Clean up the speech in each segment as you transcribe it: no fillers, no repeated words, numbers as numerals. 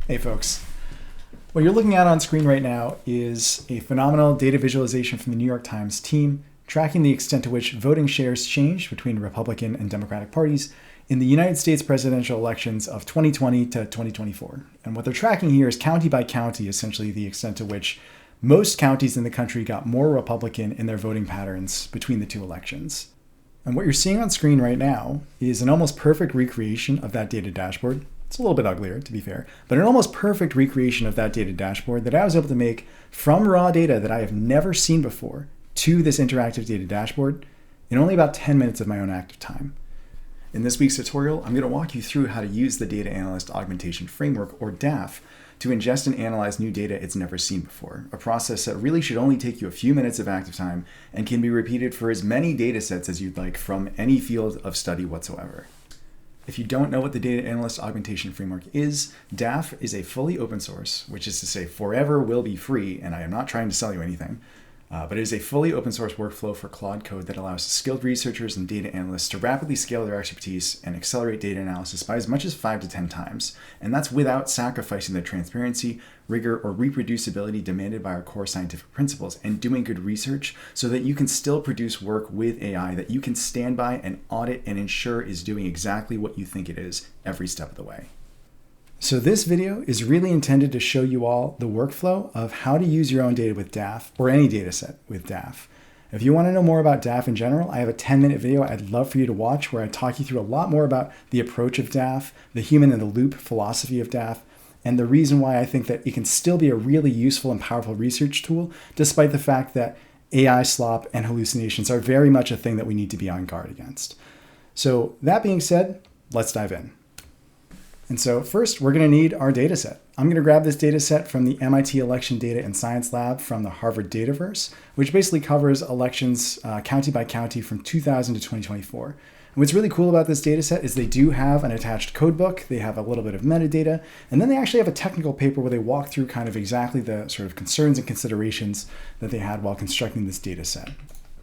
Hey folks, what you're looking at on screen right now is a phenomenal data visualization from the New York Times team tracking the extent to which voting shares changed between Republican and Democratic parties in the United States presidential elections of 2020 to 2024. And what they're tracking here is county by county, essentially the extent to which most counties in the country got more Republican in their voting patterns between the two elections. And what you're seeing on screen right now is an almost perfect recreation of that data dashboard. It's a little bit uglier, to be fair, but an almost perfect recreation of that data dashboard that I was able to make from raw data that I have never seen before to this interactive data dashboard in only about 10 minutes of my own active time. In this week's tutorial, I'm going to walk you through how to use the Data Analyst Augmentation Framework, or DAAF, to ingest and analyze new data it's never seen before, a process that really should only take you a few minutes of active time and can be repeated for as many data sets as you'd like from any field of study whatsoever. If you don't know what the Data Analyst Augmentation Framework is, DAAF is a fully open source, which is to say forever will be free, and I am not trying to sell you anything, but it is a fully open source workflow for Claude Code that allows skilled researchers and data analysts to rapidly scale their expertise and accelerate data analysis by as much as 5 to 10 times. And that's without sacrificing the transparency, rigor, or reproducibility demanded by our core scientific principles, and doing good research so that you can still produce work with AI that you can stand by and audit and ensure is doing exactly what you think it is every step of the way. So this video is really intended to show you all the workflow of how to use your own data with DAAF, or any data set with DAAF. If you want to know more about DAAF in general, I have a 10-minute video I'd love for you to watch where I talk you through a lot more about the approach of DAAF, the human-in-the-loop philosophy of DAAF, and the reason why I think that it can still be a really useful and powerful research tool, despite the fact that AI slop and hallucinations are very much a thing that we need to be on guard against. So that being said, let's dive in. And so first, we're going to need our data set. I'm going to grab this data set from the MIT Election Data and Science Lab from the Harvard Dataverse, which basically covers elections county by county from 2000 to 2024. And what's really cool about this data set is they do have an attached codebook, they have a little bit of metadata, and then they actually have a technical paper where they walk through kind of exactly the sort of concerns and considerations that they had while constructing this data set.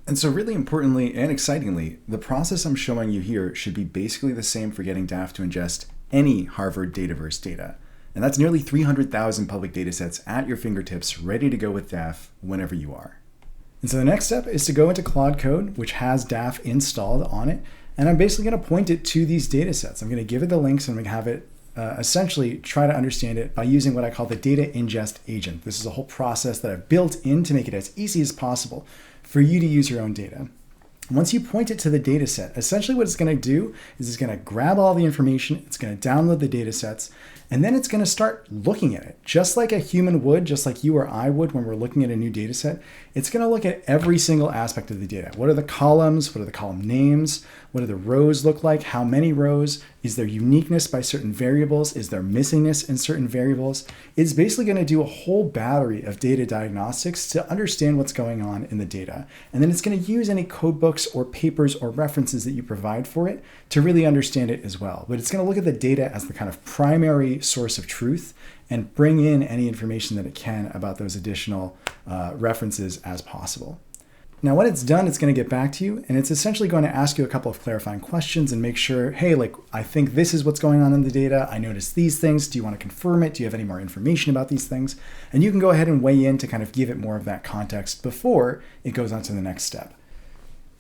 And so really importantly and excitingly, the process I'm showing you here should be basically the same for getting DAAF to ingest any Harvard Dataverse data. And that's nearly 300,000 public data sets at your fingertips, ready to go with DAAF whenever you are. And so the next step is to go into Claude Code, which has DAAF installed on it. And I'm basically going to point it to these data sets. I'm going to give it the links and I'm going to have it essentially try to understand it by using what I call the data ingest agent. This is a whole process that I've built in to make it as easy as possible for you to use your own data. Once you point it to the data set, essentially what it's going to do is it's going to grab all the information, it's going to download the data sets, and then it's going to start looking at it. Just like a human would, just like you or I would when we're looking at a new data set, it's going to look at every single aspect of the data. What are the columns? What are the column names? What do the rows look like? How many rows? Is there uniqueness by certain variables? Is there missingness in certain variables? It's basically going to do a whole battery of data diagnostics to understand what's going on in the data. And then it's going to use any code books or papers or references that you provide for it to really understand it as well. But it's going to look at the data as the kind of primary source of truth and bring in any information that it can about those additional references as possible. Now, when it's done, it's going to get back to you, and it's essentially going to ask you a couple of clarifying questions and make sure, hey, like, I think this is what's going on in the data. I noticed these things. Do you want to confirm it? Do you have any more information about these things? And you can go ahead and weigh in to kind of give it more of that context before it goes on to the next step.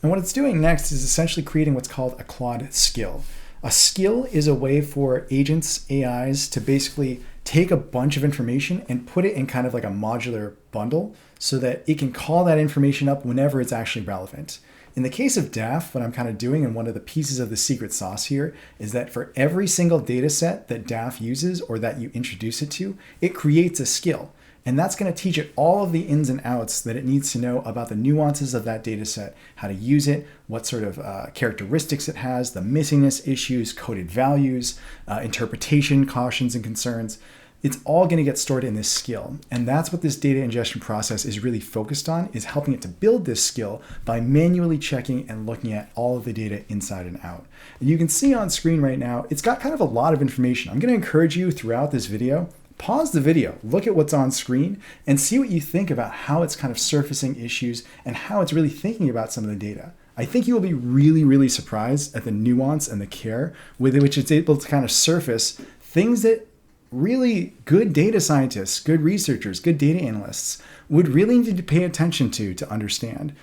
And what it's doing next is essentially creating what's called a Claude skill. A skill is a way for agents, AIs, to basically take a bunch of information and put it in kind of like a modular bundle so that it can call that information up whenever it's actually relevant. In the case of DAAF, what I'm kind of doing, and one of the pieces of the secret sauce here, is that for every single data set that DAAF uses or that you introduce it to, it creates a skill. And that's going to teach it all of the ins and outs that it needs to know about the nuances of that data set, how to use it, what sort of characteristics it has, the missingness issues, coded values, interpretation, cautions, and concerns. It's all going to get stored in this skill. And that's what this data ingestion process is really focused on, is helping it to build this skill by manually checking and looking at all of the data inside and out. And you can see on screen right now, it's got kind of a lot of information. I'm going to encourage you throughout this video, pause the video, look at what's on screen, and see what you think about how it's kind of surfacing issues and how it's really thinking about some of the data. I think you will be really, really surprised at the nuance and the care with which it's able to kind of surface things that really good data scientists, good researchers, good data analysts would really need to pay attention to understand.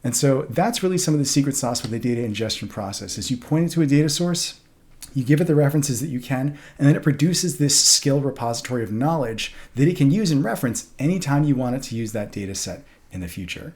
And so that's really some of the secret sauce with the data ingestion process is you point it to a data source, you give it the references that you can, and then it produces this skill repository of knowledge that it can use and reference anytime you want it to use that data set in the future.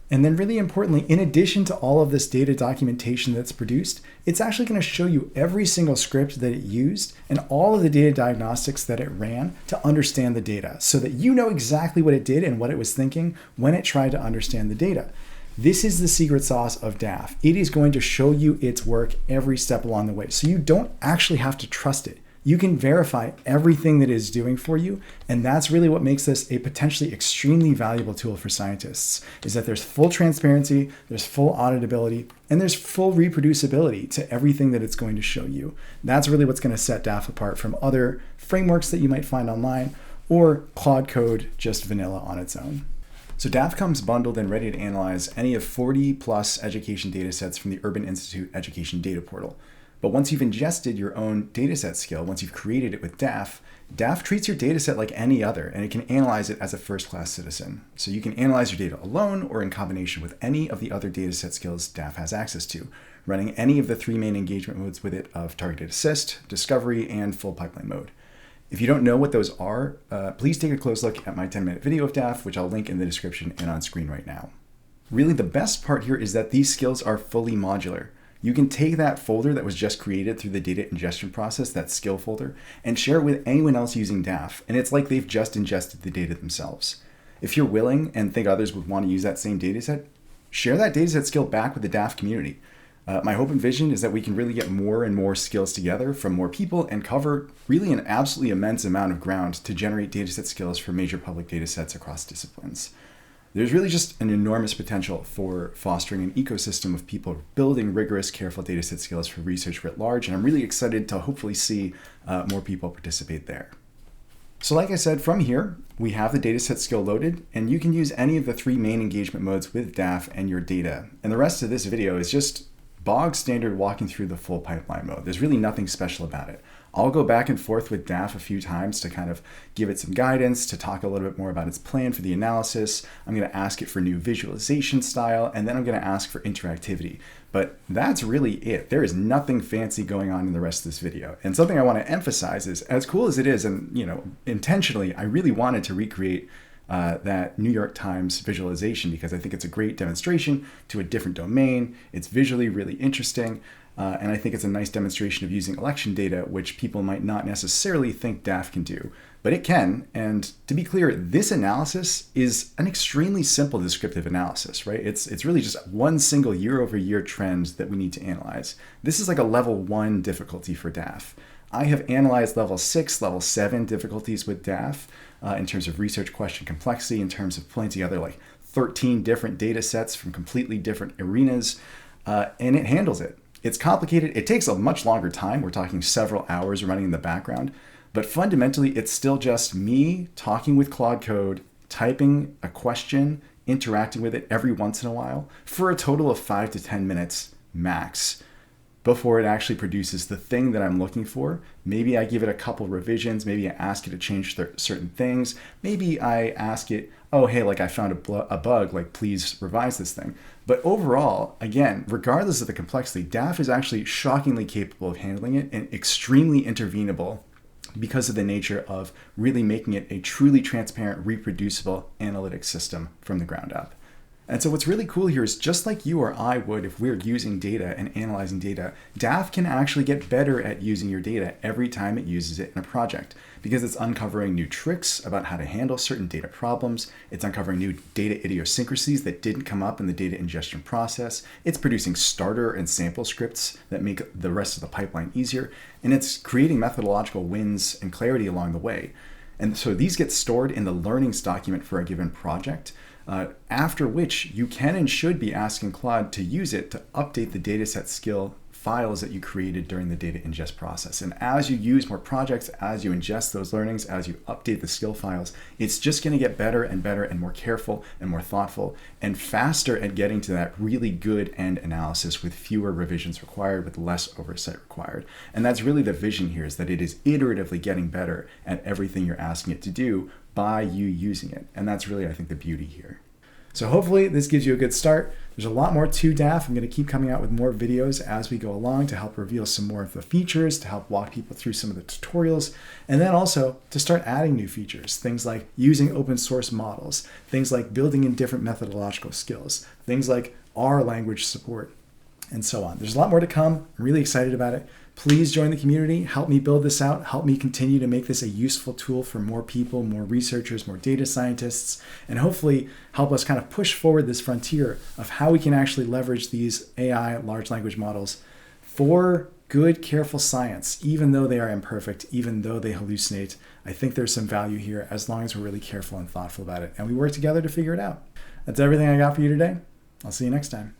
And then really importantly, in addition to all of this data documentation that's produced, it's actually going to show you every single script that it used and all of the data diagnostics that it ran to understand the data so that you know exactly what it did and what it was thinking when it tried to understand the data. This is the secret sauce of DAAF. It is going to show you its work every step along the way. So you don't actually have to trust it. You can verify everything that it is doing for you. And that's really what makes this a potentially extremely valuable tool for scientists, is that there's full transparency, there's full auditability, and there's full reproducibility to everything that it's going to show you. That's really what's going to set DAAF apart from other frameworks that you might find online or Claude Code just vanilla on its own. So DAAF comes bundled and ready to analyze any of 40 plus education datasets from the Urban Institute Education Data Portal. But once you've ingested your own dataset skill, once you've created it with DAAF, DAAF treats your dataset like any other, and it can analyze it as a first-class citizen. So you can analyze your data alone or in combination with any of the other dataset skills DAAF has access to, running any of the three main engagement modes with it of targeted assist, discovery, and full pipeline mode. If you don't know what those are, please take a close look at my 10-minute video of DAAF, which I'll link in the description and on screen right now. Really, the best part here is that these skills are fully modular. You can take that folder that was just created through the data ingestion process, that skill folder, and share it with anyone else using DAAF, and it's like they've just ingested the data themselves. If you're willing and think others would want to use that same dataset, share that dataset skill back with the DAAF community. My hope and vision is that we can really get more and more skills together from more people and cover really an absolutely immense amount of ground to generate dataset skills for major public datasets across disciplines. There's really just an enormous potential for fostering an ecosystem of people building rigorous, careful dataset skills for research writ large, and I'm really excited to hopefully see more people participate there. So like I said, from here, we have the dataset skill loaded, and you can use any of the three main engagement modes with DAAF and your data. And the rest of this video is just bog standard walking through the full pipeline mode. There's really nothing special about it. I'll go back and forth with DAAF a few times to kind of give it some guidance, to talk a little bit more about its plan for the analysis. I'm going to ask it for new visualization style, and then I'm going to ask for interactivity. But that's really it. There is nothing fancy going on in the rest of this video. And something I want to emphasize is, as cool as it is, and intentionally, I really wanted to recreate that NYTimes visualization because I think it's a great demonstration to a different domain. It's visually really interesting. And I think it's a nice demonstration of using election data, which people might not necessarily think DAAF can do, but it can. And to be clear, this analysis is an extremely simple descriptive analysis, right? It's really just one single year-over-year trend that we need to analyze. This is like a level 1 difficulty for DAAF. I have analyzed level 6, level 7 difficulties with DAAF in terms of research question complexity, in terms of pulling together like 13 different data sets from completely different arenas, and it handles it. It's complicated. It takes a much longer time. We're talking several hours running in the background, but fundamentally, it's still just me talking with Claude Code, typing a question, interacting with it every once in a while for a total of 5 to 10 minutes max before it actually produces the thing that I'm looking for. Maybe I give it a couple revisions. Maybe I ask it to change certain things. Maybe I ask it, oh, hey, like I found a bug, like please revise this thing. But overall, again, regardless of the complexity, DAAF is actually shockingly capable of handling it and extremely intervenable because of the nature of really making it a truly transparent, reproducible analytics system from the ground up. And so what's really cool here is just like you or I would if we're using data and analyzing data, DAAF can actually get better at using your data every time it uses it in a project because it's uncovering new tricks about how to handle certain data problems. It's uncovering new data idiosyncrasies that didn't come up in the data ingestion process. It's producing starter and sample scripts that make the rest of the pipeline easier. And it's creating methodological wins and clarity along the way. And so these get stored in the learnings document for a given project, after which you can and should be asking Claude to use it to update the dataset skill files that you created during the data ingest process. And as you use more projects, as you ingest those learnings, as you update the skill files, it's just going to get better and better and more careful and more thoughtful and faster at getting to that really good end analysis with fewer revisions required, with less oversight required. And that's really the vision here, is that it is iteratively getting better at everything you're asking it to do by you using it. And that's really, I think, the beauty here. So hopefully this gives you a good start. There's a lot more to DAAF. I'm going to keep coming out with more videos as we go along to help reveal some more of the features, to help walk people through some of the tutorials, and then also to start adding new features, things like using open source models, things like building in different methodological skills, things like R language support, and so on. There's a lot more to come. I'm really excited about it. Please join the community, help me build this out, help me continue to make this a useful tool for more people, more researchers, more data scientists, and hopefully help us kind of push forward this frontier of how we can actually leverage these AI large language models for good, careful science, even though they are imperfect, even though they hallucinate. I think there's some value here as long as we're really careful and thoughtful about it, and we work together to figure it out. That's everything I got for you today. I'll see you next time.